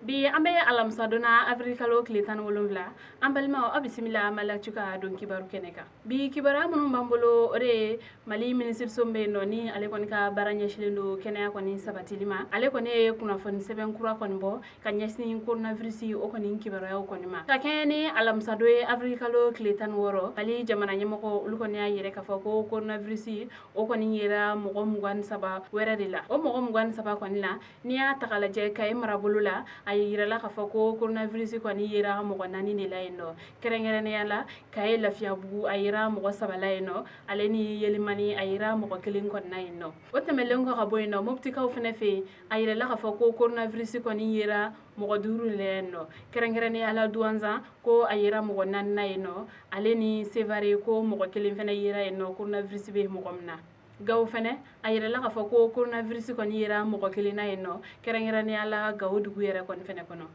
bi ambe alamsa dona afrikalo klitan wolonvla ambalma o bisimila malachuka don kibaru keneka bi kibara munum bambolo ore mali ministre sombe no ni ale kon ka baranya shilendo kenya kon sabatilima ale kon e kuna fon seben kura kon bo kanyasni coronavirus o kon kibara o kon ma ka kene alamsa do afrikalo klitan woro mali jamana nyamako ul kon ya yere ka fako coronavirus o kon yera mo mugwan saba weradila o mo mugwan saba kon la niya takala je kay marabulula yira la kafa ko coronavirus ko ni yira mo nani ne la eno kerengere ne yala kay lafiya bugu ayira mo sabala eno aleni yelimani ayira mo kelin ko na eno o temelen ko kabo eno mopti ka fene fe ayira la kafa ko coronavirus ko ni yira mo duru le eno kerengere ne yala duanza ko ayira mo nani na eno aleni sevare ko mo kelin fene yira eno coronavirus be mo komna gaw fene ayira la kafa ko coronavirus ko ni yira mo kelina eno kerengere ne yala gaw dugu yere kon fene kono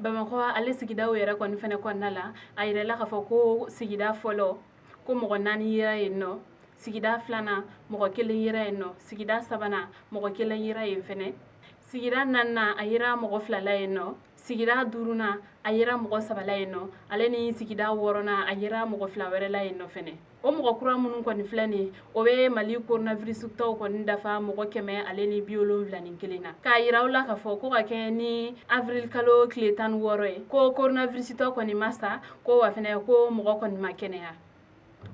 bamako ale sigida yere kon fene kon nala ayira la kafa ko sigida folo ko mo nani yira eno sigida flana mo kelin yira eno sigida sabana mo kelin yira fene sigida nanna ayira mo flala eno sigida duruna ayira mo sabala eno aleni sigida worona ayira mo flawere la eno fene o mo kura munun ko ni flani o be mali coronavirus taw ko ndafa mo keme aleni biolo vlani kelina ka yirawla ka fo ko ka ke ni avril kalo kletan woro ko coronavirus taw ko ni masa ko wa fene ko mo ko ni makene ya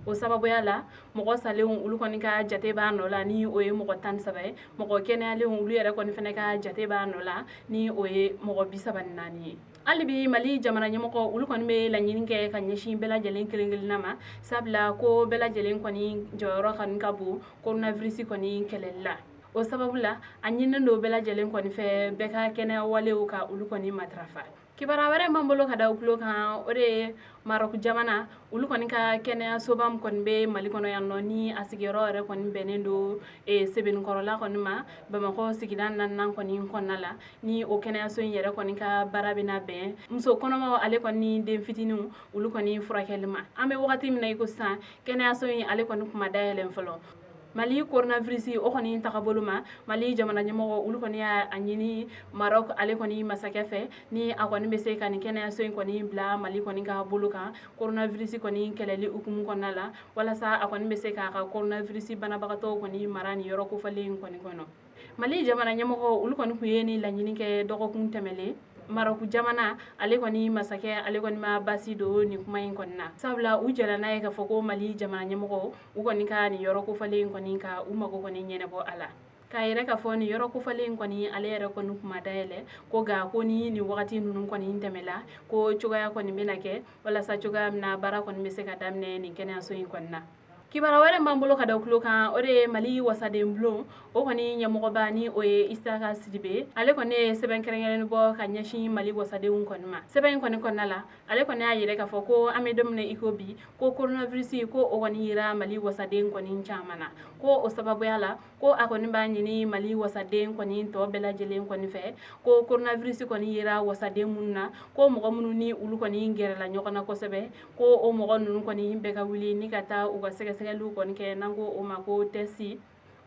o sababu yala mo sale ulu ko ni ka jate ba no la ni o ye mo tan sabe mo kene ale ulu yere ko ni fene ka jate ba no la ni o ye mo bisaban nani alibi mali jamana nyamako ulu kon be la nyinin ke kan nyeshi bela jelen kelengel nama sabla ko bela jelen koni joro kan kabu coronavirus koni kelella o sababu la anyina do bela jelen koni fe beka kene wale o ka ulu koni matrafa kibara wara mambolo kada ukulo kan ore marok jamana ulu koni ka kene sobam kon be mali kono yanno ni asigero re koni benendo e seben korola koni ma bamako sigidan nan koni konnala ni o kene so yere koni ka barabina be muso kono ma ale koni den fitinu ulu koni furakelma ambe wakati mina iko sa kene so ale koni kuma dayelen folo mali coronavirus o koni takaboluma mali jamana nyamo ulu koni anyini marok ale koni masakefe ni akoni bese kan kene so koni bla mali koni ka buluka coronavirus koni keleli ukum konala wala sa akoni bese ka coronavirus bana bagato koni marani yoro ko falen koni kono mali jamana nyamo ulu koni kuyeni la nyini ke dogo kun temele maraku jamana ale koni masake ale koni ma basi do ni kuma in konna sabla u jala na ka foko mali jamana nyamo u koni ka ni yoro ko falen koni ka u mago koni nyene bo ala kayere ka foni yoro ko falen koni ale yere koni kuma dayele ko ga koni ni wakati nunun koni intemela ko chugaya koni binake wala sa chuga na bara koni miseka damne ni kene aso in konna kibara wale mbambolo kada ukulo kan ore mali wasade mblo o koni nyamogo bani o ye istaka sidibe ale koni seben kerengelen bo kanyashi mali wasade un konma seben koni konala ale koni ayire ka foko amedomne ikobi ko coronavirus ko o koni yira mali wasade koni chamana ko o sababu yala ko akoni bani ni mali wasade koni to bela jelen koni fe ko coronavirus koni yira wasade munna ko mogo munu ni ulu koni ngerela nyokona ko sebe ko o mogo nunu koni beka wuli ni kata uga segelu kon ke nango o mako tesi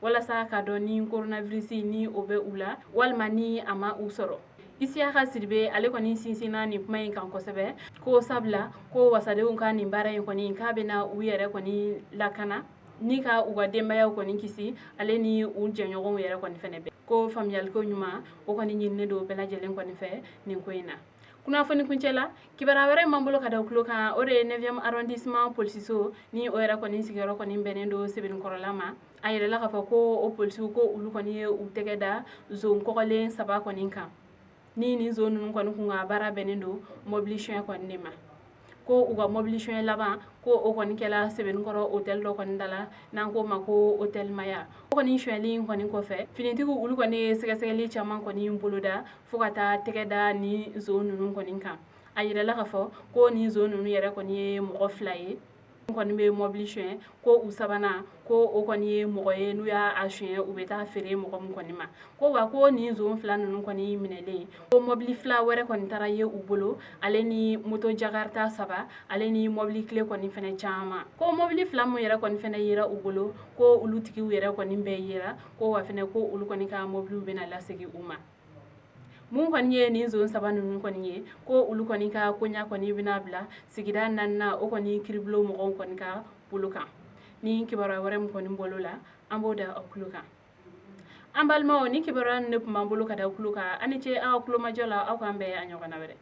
wala sa ka do ni coronavirus ni obe ula walma ni ama usoro isia ka sirbe ale koni sinsina ni kuma kan ko sebe ko sabla ko wasade un kan ni bara ko ni ka bena uyere ko ni lakana ni ka uga demba ya ko ni kisi ale ni un jenyogo yere ko ni fene be ko famiyal ko nyuma o ko ni nyinne do bela jelen ko ni fe ni ko ina kuna foni kunchela kibara were mambolo kada ukulo kan ore 9e arrondissement polisiso ni oera koni sigero koni benendo sibin korolama ayere la kafa ko o polisiso ko ulu koni u tegeda zone kokole saba koni kan ni zone nun koni kunga bara benendo mobilisation koni ma ko uga mobilisation laba ko o koni kela seben koro hotel do koni dala nan ko mako hotel maya o koni shweli koni ko fe finiti ko ulu koni segasegeli chaman koni mbuluda fukata tegeda ni zone nun koni kan ayira la kafo ko ni zone nun yere koni mo flaye koni be mobilisation ko usabana ko o koni mo ye nu ya ashien u beta fere mo koni ma ko wa ko ni zone flan nun koni minele ko mobili fla were koni taraye ubolo ale ni moto jakarta saba ale ni mobili kle koni fene chama ko mobili fla mo yere koni fene yira ubolo ko ulutiki yere koni be yira ko wa fene ko ulu koni ka mobili bena la segi uma mun kɔni ye nin zone saba ninnu kɔni ye ko olu kɔni ka koɲa kɔni bɛna bila sigida nanina o kɔni kiribulon mɔgɔw kɔni ka bolo kan ni kibaruya wɛrɛ min kɔni bolo la an b'o da aw tulo kan an balimaw ni kibaruya ne tun b'an bolo ka da aw tulo kan ani ce aw tulomajɔ la aw k'an bɛn a ɲɔgɔnna wɛrɛ